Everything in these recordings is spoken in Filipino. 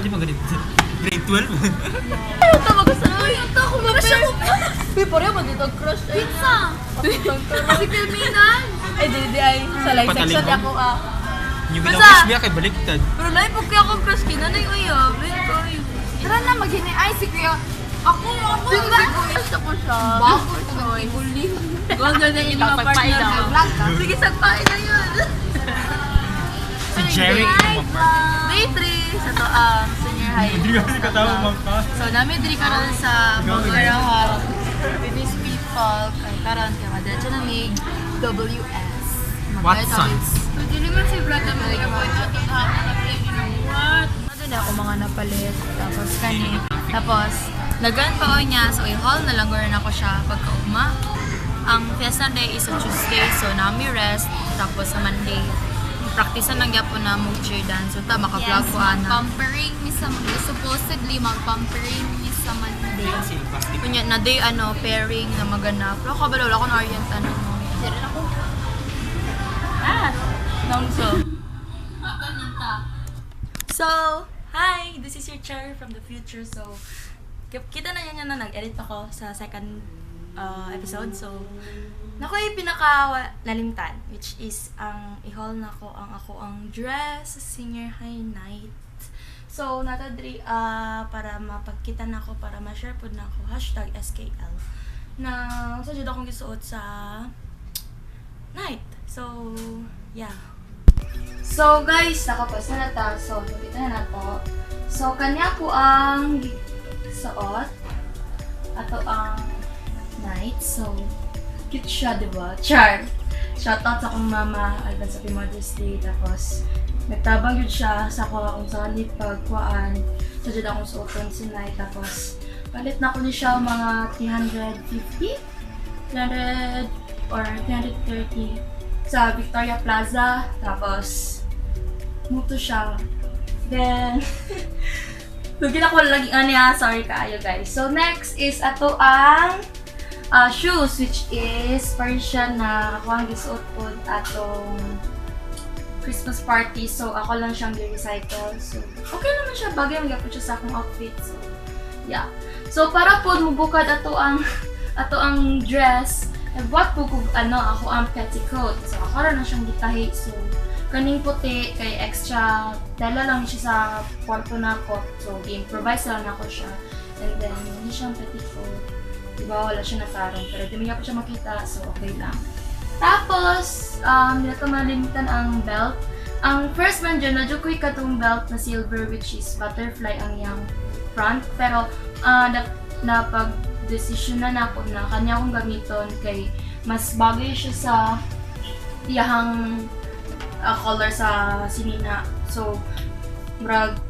di ba ganito? Grade 12? Ano ito magustuhan? Uy, ito ako crush ako. Uy, pareho ba dito crush? Pizza! Si Kelminan! Ay, di ay. Sa live section di ako Yung ginawas biya kay baliktad. Pero live po kaya akong crush kinanay. Uy, tara na, mag-hini. Ay, si Kuya. Ako. Crush ako siya. Bakit ko? Buling. Huwag na na yung mga partner na vlog ka. Sige, sagpain na yun. Si Jerry. Day 3 sa to senior high. Hindi kasi katawa magpa. So namin diri karon sa Magarahan with these people kay karon kay madiretso na mig WS. Watsons. So dili man si Brad na mga point out ha. What? Ano na ako mga napalit tapos kani. Tapos nagan pa o niya so i-haul na lang gawin ako siya pagkaugma. Ang Fiesta Day is on Tuesday so nami rest tapos sa Monday practice lang gyapon na mo cheer dance. So ta maka-vlog ko ana. Pampering ni sa supposedly mag-pampering ni sa Monday. Kunya na day pairing na maganap. Pero kabalo wala ko na orient mo. Dire ako. Nangso. So, hi! This is your chair from the future. So, kita na yan na nag-edit ako sa second episode. So, nako'y pinaka-lalimtan, which is ang i-haul na ko ang dress sa senior high night. So, natadri para mapagkita na ko, para ma-share po na ko, #SKL, na sa jud akong gisuot sa night. So, yeah. So, guys, nakapasa na ta. So, nakita na to. So, kanya po ang suot. Ato ang night. So, cute siya, diba? Char! Shoutout sa akong mama, advance happy Mother's Day. Tapos, nagtabang yun siya sa akong sanit pagkuhaan. So, dyan akong suoton si night. Tapos, palit na ko ni siya mga 350? 300 or 330 sa Victoria Plaza. Tapos, muto siya. Then, lugin ako lagi niya. Sorry kaayo guys. So, next is ato ang shoes, which is Parisian na ako ang gisuot po atong Christmas party. So, ako lang siyang i-recycle. So, okay naman siya. Bagay mag-apot siya sa akong outfit. So, yeah. So, para po mubukad ato ang dress, buhat po kung ako ang petticoat. So, ako rin na siyang gitahi. So, kaning puti, kay extra, dala lang siya sa kwarto na ko. So, i-improvise lang ako siya. And then, hindi siyang petticoat. Diba, wala siya natarong. Pero di mo po siya makita. So, okay lang. Tapos, dito malimitan ang belt. Ang first man dyan, nadyo ko katong belt na silver, which is butterfly ang iyang front. Pero, napag-desisyon na ako na kanya akong gamiton kay mas bagay siya sa iyahang color sa sinina. So,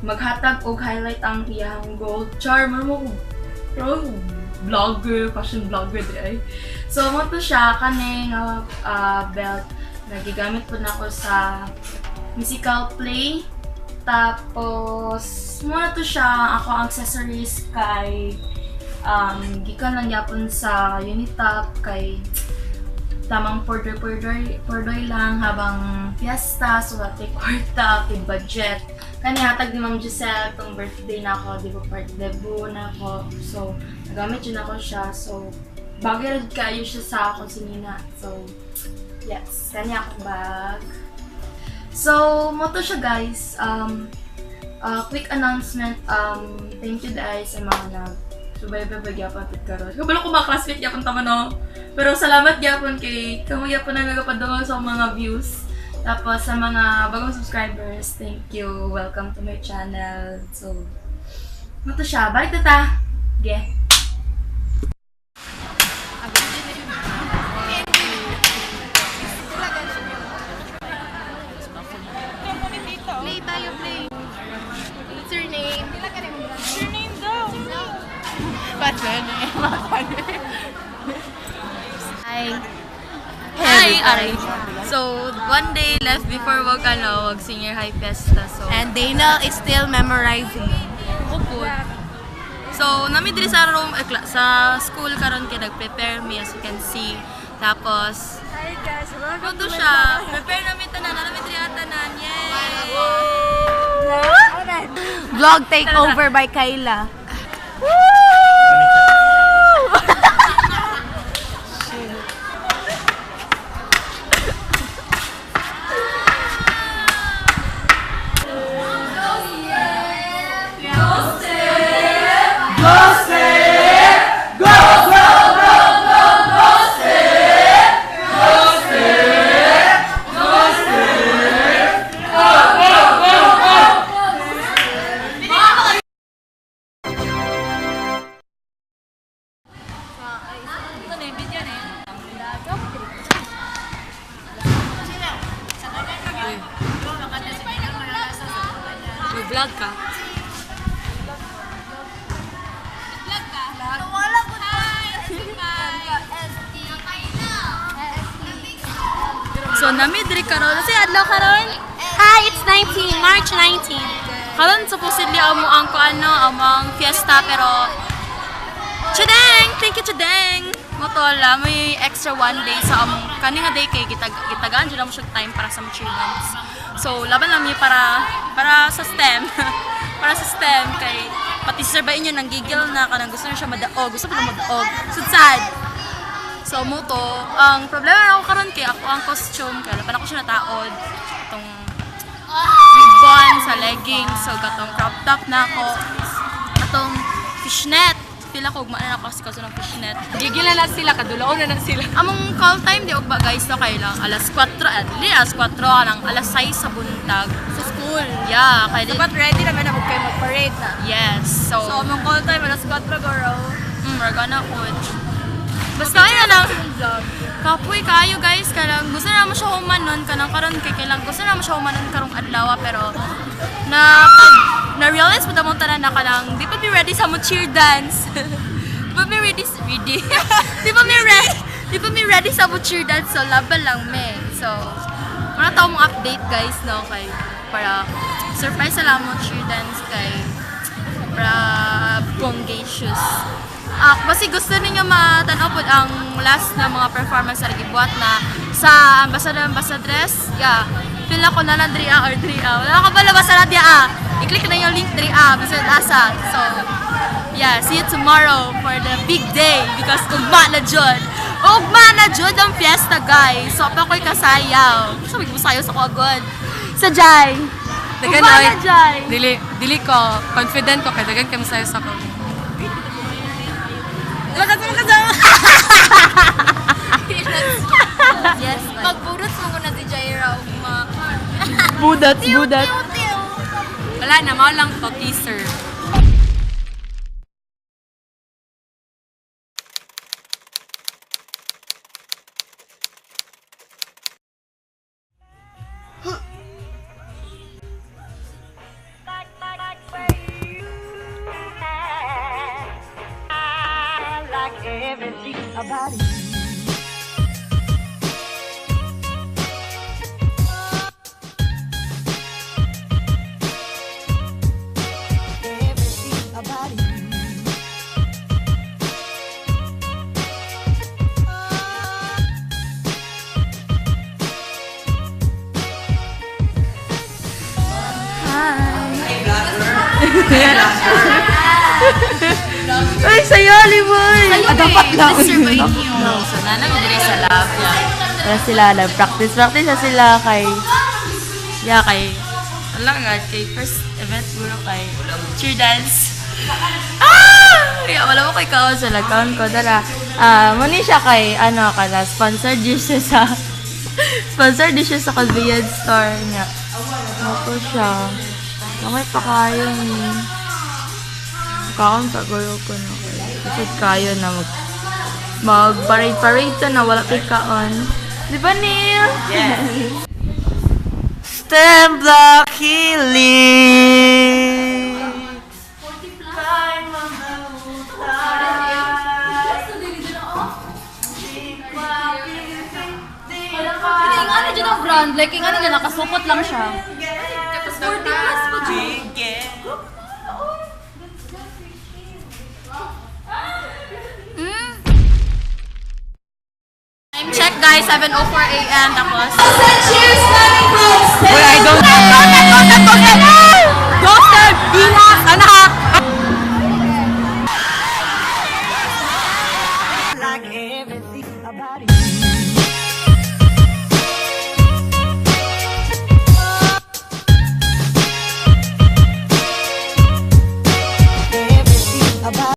maghatag og highlight ang iyahang gold. Charmer mo ko. Vlogger, fashion vlogger di. So, mo to siya kaning belt na gigamit po na ako sa musical play. Tapos, mo na to siya ako accessories kay gikan lang yapon sa Unitop kay tamang pordoy lang habang fiesta, so ate kwarta, ate budget. Kani hatag ni Ma'am Giselle tong birthday na ako, di ba part debut na ako. So, nagamit yun ako siya. So, bagay rin kayo siya sa akong sinina. So, yes, kanya akong bag. So, moto siya guys. Quick announcement. Thank you guys sa mga subayabay gyapon pud karon. Kabalo ko mga classmate gyapon tama no. Pero salamat gyapon kay kamo gyapon na nagapadungog sa mga views. Tapos sa mga bagong subscribers, thank you. Welcome to my channel. So, moto siya. Balik na ta. Ge. Play tayo, play. What's your name? What's your name daw? What's your name? Hi. Hi, Ari. So, one day left before wag senior high fiesta. So, And Dana is still memorizing. upod. So, nami diri sa room sa school karon kay nag-prepare me as you can see. Tapos, Hi guys, welcome ito siya. Prepare namin tanan, namin diri tanan. Yay! Vlog takeover by Kayla. Vlog ka? Wala ko na. So, namidri karon. Kasi adlaw karon? Hi, it's 19. March 19. Karon supposedly amo ang among fiesta pero Chadeng! Thank you, Chadeng! Motola, may extra one day sa kani nga day kay gitagaan dyan mo siya time para sa achievements. So, laban lang niya para sa STEM. Para sa STEM kay pati si Sir ba inyo nang gigil na kanang gusto na siya madaog. Gusto pa na madaog. Sudsad! So, moto, ang problema ako karon kay ako ang costume kaya laban ako siya nataod. Itong ribbon sa leggings. So, katong crop top na ako. Atong fishnet. Pila ko ugma na ako kasi ng fishnet. Gigila na sila, kadulaon na sila. Among call time di ugba guys na kay lang alas 4 at alas 4 kanang alas 6 sa buntag Sa school. yeah kay Dapat ready naman na kayo mag-parade na. yes so among call time, alas 4 goro. ragana ko basta yun lang kapoy kayo guys kanang gusto na mo siya humanon kanang karon kay kailang gusto na mo siya humanon karong adlaw pero na-realize mo damong tanan na kanang di pa mi ready sa mo cheer dance. Di pa mi ready. Di pa mi ready sa mo cheer dance so laban lang me. So, muna tao mong update guys no kay para surprise sa lang mo cheer dance kay para bongacious. Kasi gusto ninyo matanaw po ang last na mga performance na gibuhat na sa ambassadress. Yeah. Feel ako na lang 3 or 3 wala ka ba labas na dia i-click na yung link 3 bisan asa. So, yeah, see you tomorrow for the big day because ugma na jud. Ugma na jud ang fiesta, guys. So, pa ko'y kasayaw. Sabi ko sayaw sa kagod. Sa Jai. Dagan Ugma oy. na Jai. Dili ko, confident ko kay dagan kay masayo sa ko. Yes, Pagburot mo ko na si Jaira ugma. budat. Wala na, mao lang to teaser. Ay, sayali boy! Dapat lang. So, nanang dire sa lab. Wala sila, practice na sila kay Alam nga, kay first event puro kay cheer dance. wala mo kay kaon sa account ko dala. Muni siya kay kala sponsored dishes sa convenience store niya. Ako siya. Kamay pa kayo ni. Kaon sa gulo ko na. Kasi kayo na mag-parade na wala kay kaon. Di ba, Neil? Yes. Stem block healing. Ano dyan ang brand? Like, ano dyan, nakasupot lang siya. 40 plus po dyan. Time check guys, 7:04 AM tapos. Wait, I don't know. Monster! Bilas! Anak